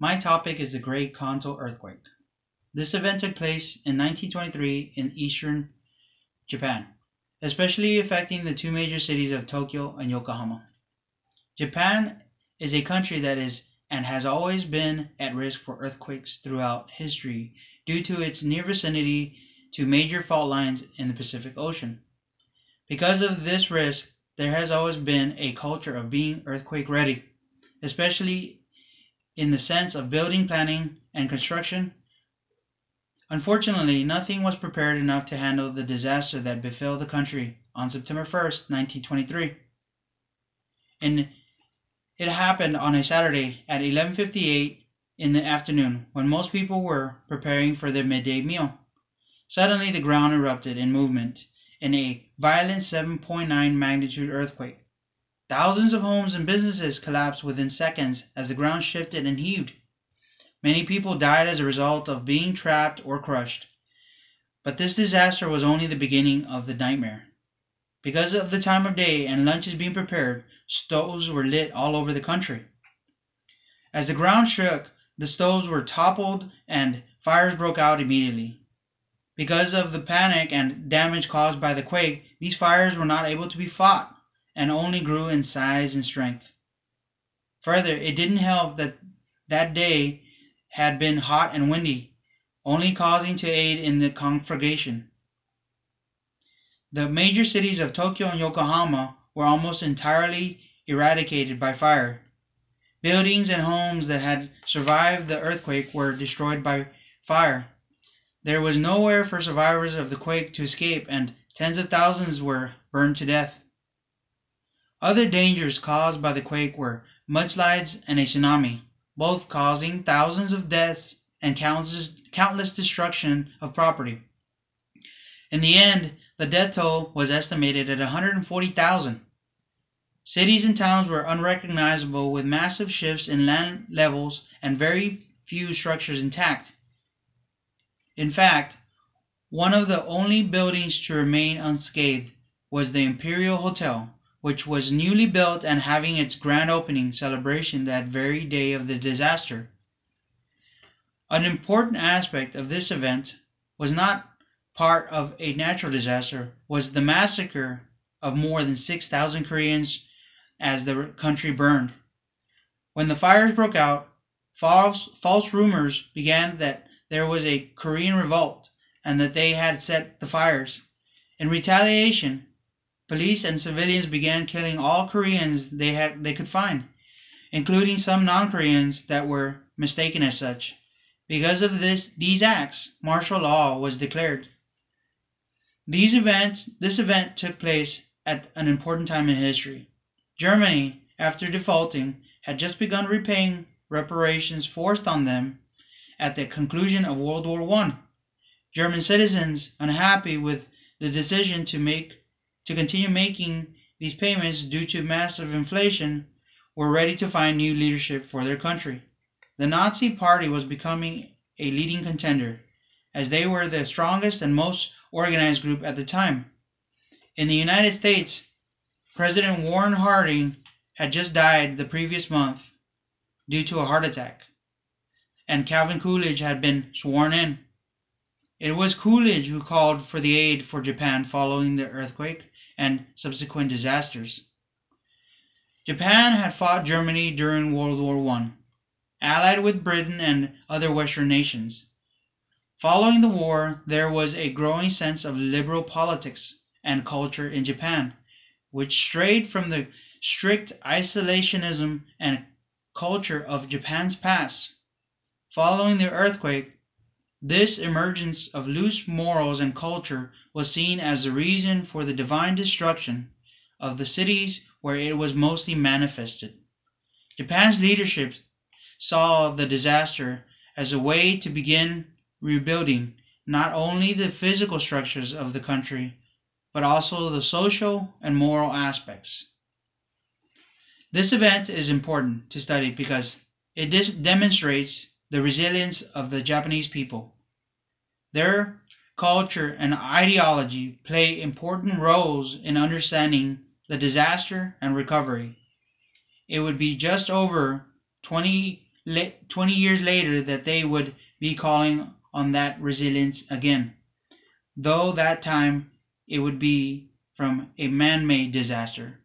My topic is the Great Kanto earthquake. This event took place in 1923 in eastern Japan, especially affecting the two major cities of Tokyo and Yokohama. Japan is a country that is and has always been at risk for earthquakes throughout history due to its near vicinity to major fault lines in the Pacific Ocean. Because of this risk, there has always been a culture of being earthquake ready, especially in the sense of building planning and construction. Unfortunately, nothing was prepared enough to handle the disaster that befell the country on September 1st, 1923. And it happened on a Saturday at 11:58 in the afternoon when most people were preparing for their midday meal. Suddenly, the ground erupted in movement in a violent 7.9 magnitude earthquake. Thousands of homes and businesses collapsed within seconds as the ground shifted and heaved. Many people died as a result of being trapped or crushed. But this disaster was only the beginning of the nightmare. Because of the time of day and lunches being prepared, stoves were lit all over the country. As the ground shook, the stoves were toppled and fires broke out immediately. Because of the panic and damage caused by the quake, these fires were not able to be fought and only grew in size and strength. Further, it didn't help that that day had been hot and windy, only causing to aid in the conflagration. The major cities of Tokyo and Yokohama were almost entirely eradicated by fire. Buildings and homes that had survived the earthquake were destroyed by fire. There was nowhere for survivors of the quake to escape, and tens of thousands were burned to death. Other dangers caused by the quake were mudslides and a tsunami, both causing thousands of deaths and countless destruction of property. In the end, the death toll was estimated at 140,000. Cities and towns were unrecognizable with massive shifts in land levels and very few structures intact. In fact, one of the only buildings to remain unscathed was the Imperial Hotel, which was newly built and having its grand opening celebration that very day of the disaster. An important aspect of this event was not part of a natural disaster, was the massacre of more than 6,000 Koreans as the country burned. When the fires broke out, false rumors began that there was a Korean revolt and that they had set the fires. In retaliation, police and civilians began killing all Koreans they could find, including some non-Koreans that were mistaken as such. Because of these acts, martial law was declared. This event took place at an important time in history. Germany, after defaulting, had just begun repaying reparations forced on them at the conclusion of World War I. German citizens, unhappy with the decision to continue making these payments due to massive inflation, were ready to find new leadership for their country. The Nazi Party was becoming a leading contender, as they were the strongest and most organized group at the time. In the United States, President Warren Harding had just died the previous month due to a heart attack, and Calvin Coolidge had been sworn in. It was Coolidge who called for the aid for Japan following the earthquake and subsequent disasters. Japan had fought Germany during World War I, allied with Britain and other Western nations. Following the war, there was a growing sense of liberal politics and culture in Japan, which strayed from the strict isolationism and culture of Japan's past. Following the earthquake, this emergence of loose morals and culture was seen as the reason for the divine destruction of the cities where it was mostly manifested. Japan's leadership saw the disaster as a way to begin rebuilding not only the physical structures of the country, but also the social and moral aspects. This event is important to study because it demonstrates the resilience of the Japanese people. Their culture and ideology play important roles in understanding the disaster and recovery. It would be just over 20 20 years later that they would be calling on that resilience again, though that time it would be from a man-made disaster.